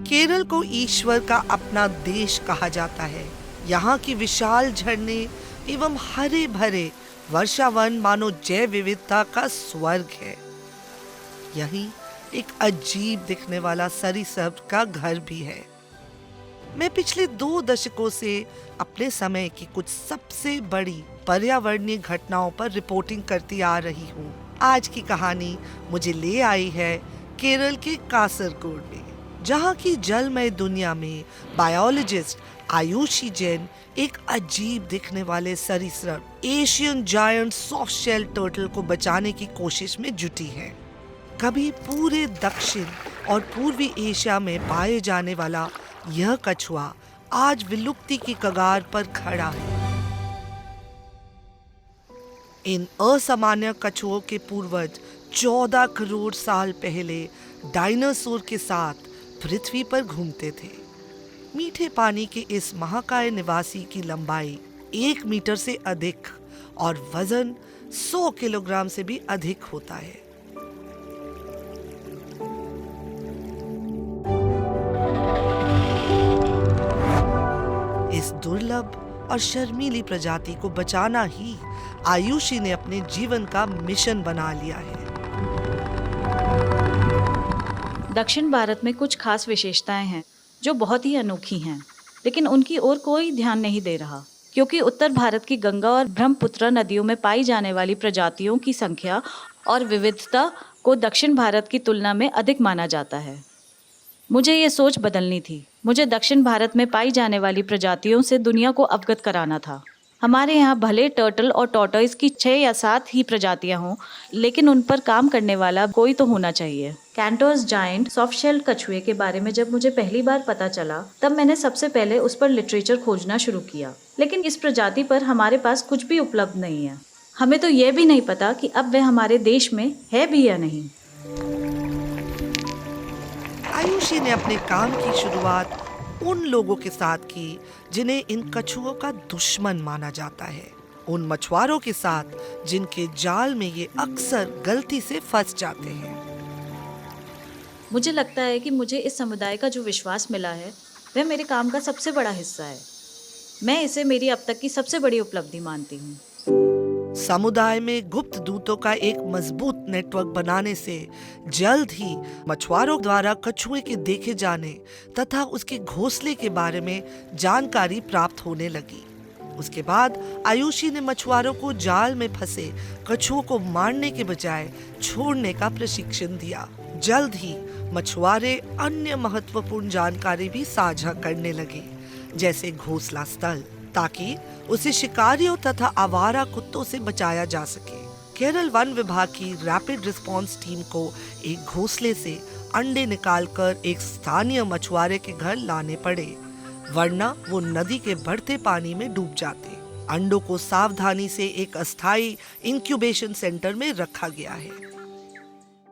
केरल को ईश्वर का अपना देश कहा जाता है। यहाँ की विशाल झरने एवं हरे भरे वर्षावन मानो जैव विविधता का स्वर्ग है। यही एक अजीब दिखने वाला सरीसृप का घर भी है। मैं पिछले 2 दशकों से अपने समय की कुछ सबसे बड़ी पर्यावरणीय घटनाओं पर रिपोर्टिंग करती आ रही हूँ। आज की कहानी मुझे ले आई है केरल के कासरगोड में, जहाँ की जलमय दुनिया में बायोलॉजिस्ट आयुषी जैन एक अजीब दिखने वाले सरीसृप Asian giant soft shell turtle को बचाने की कोशिश में जुटी है। कभी पूरे दक्षिण और पूर्वी एशिया में पाए जाने वाला यह कछुआ आज विलुप्ति की कगार पर खड़ा है। इन असामान्य कछुओं के पूर्वज 14 करोड़ साल पहले डायनासोर के साथ पृथ्वी पर घूमते थे। मीठे पानी के इस महाकाय निवासी की लंबाई 1 मीटर से अधिक और वजन 100 किलोग्राम से भी अधिक होता है। इस दुर्लभ और शर्मीली प्रजाति को बचाना ही आयुषी ने अपने जीवन का मिशन बना लिया है। दक्षिण भारत में कुछ खास विशेषताएं हैं जो बहुत ही अनोखी हैं, लेकिन उनकी ओर कोई ध्यान नहीं दे रहा, क्योंकि उत्तर भारत की गंगा और ब्रह्मपुत्र नदियों में पाई जाने वाली प्रजातियों की संख्या और विविधता को दक्षिण भारत की तुलना में अधिक माना जाता है। मुझे ये सोच बदलनी थी। मुझे दक्षिण भारत में पाई जाने वाली प्रजातियों से दुनिया को अवगत कराना था। हमारे यहाँ भले टर्टल और टॉर्टोइस की 6 या 7 ही प्रजातियां हों, लेकिन उन पर काम करने वाला कोई तो होना चाहिए। कैंटोस जायंट सॉफ्ट शेल कछुए के बारे में जब मुझे पहली बार पता चला, तब मैंने सबसे पहले उस पर लिटरेचर खोजना शुरू किया। लेकिन इस प्रजाति पर हमारे पास कुछ भी उपलब्ध नहीं है। हमें तो यह भी नहीं पता कि अब वह हमारे देश में है भी या नहीं। आयुषी ने अपने काम की शुरुआत उन लोगों के साथ की जिन्हें इन कछुओं का दुश्मन माना जाता है, उन मछुआरों के साथ जिनके जाल में ये अक्सर गलती से फंस जाते हैं। मुझे लगता है कि मुझे इस समुदाय का जो विश्वास मिला है वह मेरे काम का सबसे बड़ा हिस्सा है। मैं इसे मेरी अब तक की सबसे बड़ी उपलब्धि मानती हूँ। समुदाय में गुप्त दूतों का एक मजबूत नेटवर्क बनाने से जल्द ही मछुआरों द्वारा कछुए के देखे जाने तथा उसके घोंसले के बारे में जानकारी प्राप्त होने लगी। उसके बाद आयुषी ने मछुआरों को जाल में फंसे कछुओं को मारने के बजाय छोड़ने का प्रशिक्षण दिया। जल्द ही मछुआरे अन्य महत्वपूर्ण जानकारी भी साझा करने लगे, जैसे घोंसला स्थल, ताकि उसे शिकारियों तथा आवारा कुत्तों से बचाया जा सके। केरल वन विभाग की रैपिड रिस्पांस टीम को एक घोंसले से अंडे निकालकर एक स्थानीय मछुआरे के घर लाने पड़े, वरना वो नदी के बढ़ते पानी में डूब जाते। अंडों को सावधानी से एक अस्थायी इंक्यूबेशन सेंटर में रखा गया है।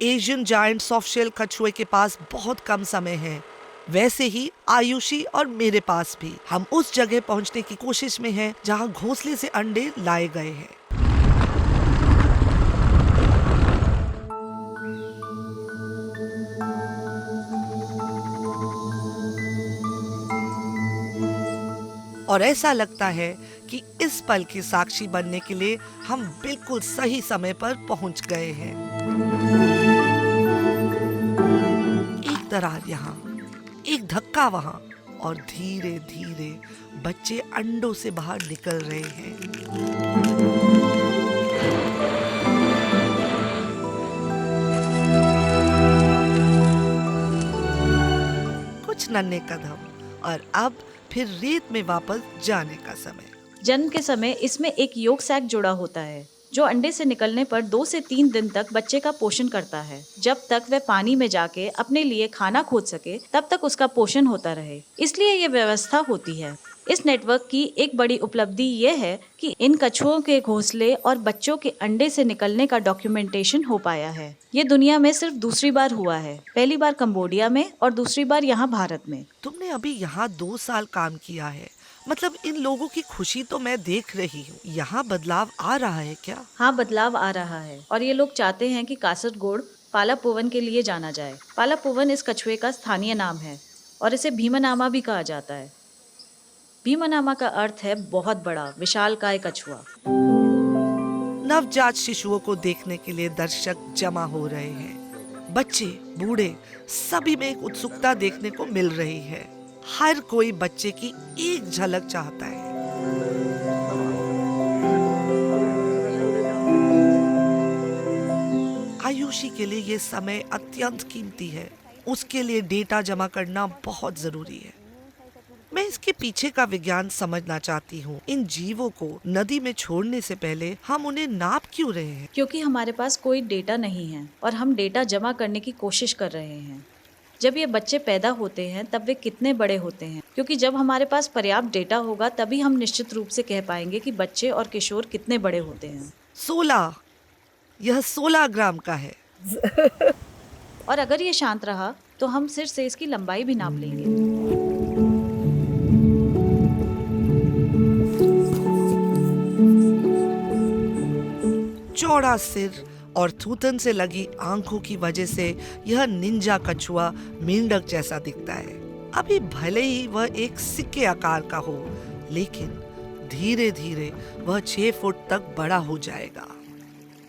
एशियन जायंट सॉफ्ट शेल कछुए के पास बहुत कम समय है, वैसे ही आयुषी और मेरे पास भी। हम उस जगह पहुंचने की कोशिश में हैं जहां घोंसले से अंडे लाए गए हैं। और ऐसा लगता है कि इस पल के साक्षी बनने के लिए हम बिल्कुल सही समय पर पहुंच गए हैं। एक दरार यहाँ, एक धक्का वहां, और धीरे धीरे बच्चे अंडों से बाहर निकल रहे हैं। कुछ नन्हे कदम, और अब फिर रेत में वापस जाने का समय। जन्म के समय इसमें एक योक सैक जुड़ा होता है, जो अंडे से निकलने पर 2 से 3 दिन तक बच्चे का पोषण करता है। जब तक वह पानी में जाके अपने लिए खाना खोज सके, तब तक उसका पोषण होता रहे। इसलिए ये व्यवस्था होती है। इस नेटवर्क की एक बड़ी उपलब्धि ये है कि इन कछुओं के घोंसले और बच्चों के अंडे से निकलने का डॉक्यूमेंटेशन हो पाया है। ये दुनिया में सिर्फ दूसरी बार हुआ है। पहली बार कंबोडिया में और दूसरी बार यहाँ भारत में। तुमने अभी यहाँ 2 साल काम किया है, मतलब इन लोगों की खुशी तो मैं देख रही हूँ। यहाँ बदलाव आ रहा है क्या? हाँ, बदलाव आ रहा है, और ये लोग चाहते हैं कि कासरगोड पालापुवन के लिए जाना जाए। पालापुवन इस कछुए का स्थानीय नाम है। और इसे भीमनामा भी कहा जाता है। भीमनामा का अर्थ है बहुत बड़ा, विशालकाय कछुआ। नवजात शिशुओं को देखने के लिए दर्शक जमा हो रहे हैं। बच्चे, बूढ़े, सभी में एक उत्सुकता देखने को मिल रही है। हर कोई बच्चे की एक झलक चाहता है। आयुषी के लिए ये समय अत्यंत कीमती है। उसके लिए डेटा जमा करना बहुत जरूरी है। मैं इसके पीछे का विज्ञान समझना चाहती हूँ। इन जीवों को नदी में छोड़ने से पहले हम उन्हें नाप क्यों रहे हैं? क्योंकि हमारे पास कोई डेटा नहीं है और हम डेटा जमा करने की कोशिश कर रहे हैं। जब ये बच्चे पैदा होते हैं तब वे कितने बड़े होते हैं, क्योंकि जब हमारे पास पर्याप्त डेटा होगा तभी हम निश्चित रूप से कह पाएंगे कि बच्चे और किशोर कितने बड़े होते हैं। 16। यह 16 ग्राम का है। और अगर ये शांत रहा तो हम सिर से इसकी लंबाई भी नाप लेंगे। चौड़ा सिर और थूथन से लगी आंखों की वजह से यह निंजा कछुआ मेंढक जैसा दिखता है। अभी भले ही वह एक सिक्के आकार का हो, लेकिन धीरे धीरे वह 6 फुट तक बड़ा हो जाएगा।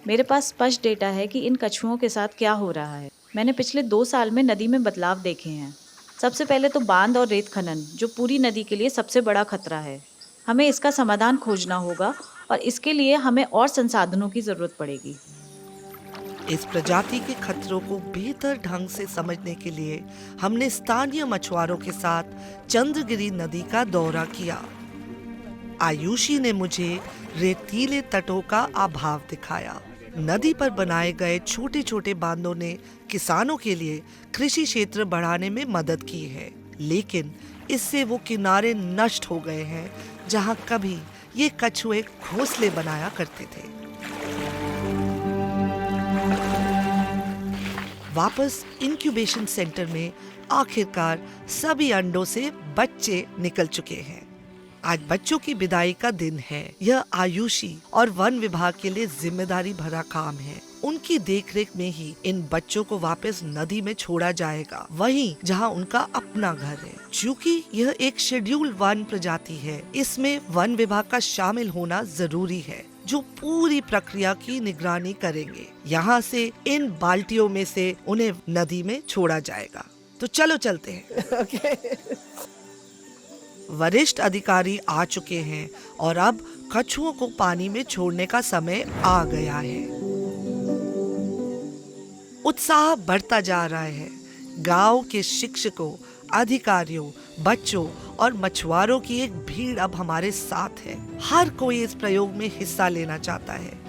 मेरे पास स्पष्ट डेटा है कि इन कछुओं के साथ क्या हो रहा है। मैंने पिछले 2 साल में नदी में बदलाव देखे हैं। सबसे पहले तो बांध और रेत खनन, जो पूरी नदी के लिए सबसे बड़ा खतरा है। हमें इसका समाधान खोजना होगा और इसके लिए हमें और संसाधनों की जरूरत पड़ेगी। इस प्रजाति के खतरों को बेहतर ढंग से समझने के लिए हमने स्थानीय मछुआरों के साथ चंद्रगिरी नदी का दौरा किया। आयुषी ने मुझे रेतीले तटों का अभाव दिखाया। नदी पर बनाए गए छोटे छोटे बांधों ने किसानों के लिए कृषि क्षेत्र बढ़ाने में मदद की है, लेकिन इससे वो किनारे नष्ट हो गए हैं जहां कभी ये कछुए घोंसले बनाया करते थे। वापस इंक्यूबेशन सेंटर में आखिरकार सभी अंडों से बच्चे निकल चुके हैं। आज बच्चों की विदाई का दिन है। यह आयुषी और वन विभाग के लिए जिम्मेदारी भरा काम है। उनकी देखरेख में ही इन बच्चों को वापस नदी में छोड़ा जाएगा, वहीं जहां उनका अपना घर है। क्योंकि यह एक शेड्यूल वन प्रजाति है, इसमें वन विभाग का शामिल होना जरूरी है, जो पूरी प्रक्रिया की निगरानी करेंगे। यहाँ से इन बाल्टियों में से उन्हें नदी में छोड़ा जाएगा। तो चलो चलते हैं। वरिष्ठ अधिकारी आ चुके हैं और अब कछुओं को पानी में छोड़ने का समय आ गया है। उत्साह बढ़ता जा रहा है। गांव के शिक्षकों, अधिकारियों, बच्चों और मछुआरों की एक भीड़ अब हमारे साथ है। हर कोई इस प्रयोग में हिस्सा लेना चाहता है।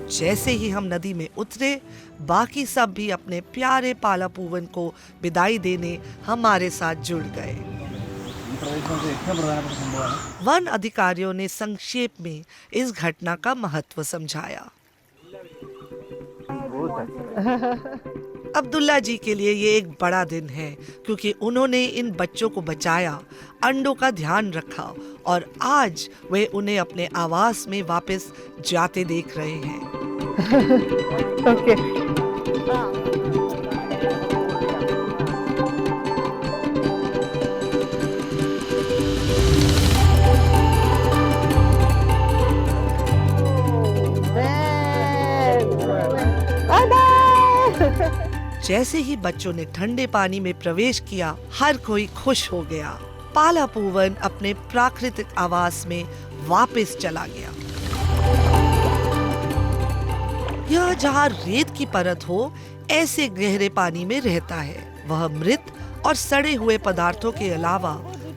जैसे ही हम नदी में उतरे, बाकी सब भी अपने प्यारे पालापूवन को विदाई देने हमारे साथ जुड़ गए। वन अधिकारियों ने संक्षेप में इस घटना का महत्व समझाया। अब्दुल्ला जी के लिए ये एक बड़ा दिन है, क्योंकि उन्होंने इन बच्चों को बचाया, अंडों का ध्यान रखा और आज वे उन्हें अपने आवास में वापस जाते देख रहे हैं। Okay. जैसे ही बच्चों ने ठंडे पानी में प्रवेश किया, हर कोई खुश हो गया। पालापूवन अपने प्राकृतिक आवास में वापस चला गया। यह जहाँ रेत की परत हो, ऐसे गहरे पानी में रहता है। वह मृत और सड़े हुए पदार्थों के अलावा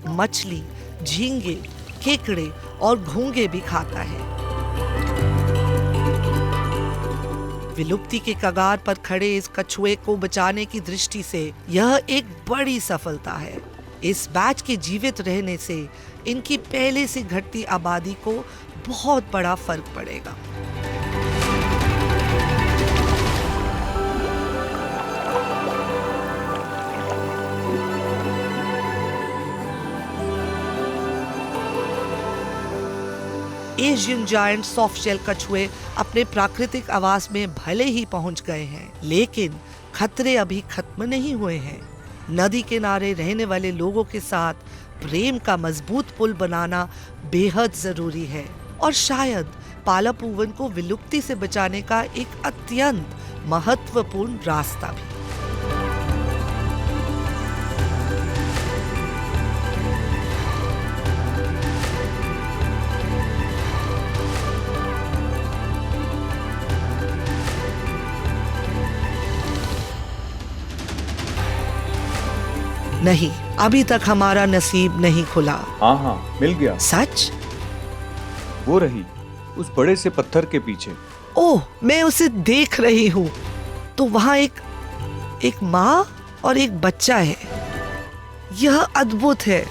मछली, झींगे, केकड़े और घोंगे भी खाता है। विलुप्ति के कगार पर खड़े इस कछुए को बचाने की दृष्टि से यह एक बड़ी सफलता है। इस बैच के जीवित रहने से इनकी पहले से घटती आबादी को बहुत बड़ा फर्क पड़ेगा। एशियन जायंट सॉफ्ट शेल कछुए अपने प्राकृतिक आवास में भले ही पहुंच गए हैं, लेकिन खतरे अभी खत्म नहीं हुए हैं। नदी किनारे रहने वाले लोगों के साथ प्रेम का मजबूत पुल बनाना बेहद जरूरी है और शायद पालापुवन को विलुप्ति से बचाने का एक अत्यंत महत्वपूर्ण रास्ता भी। नहीं, अभी तक हमारा नसीब नहीं खुला। हाँ हाँ, मिल गया। सच? वो रही उस बड़े से पत्थर के पीछे। ओह, मैं उसे देख रही हूँ। तो वहाँ एक माँ और एक बच्चा है। यह अद्भुत है।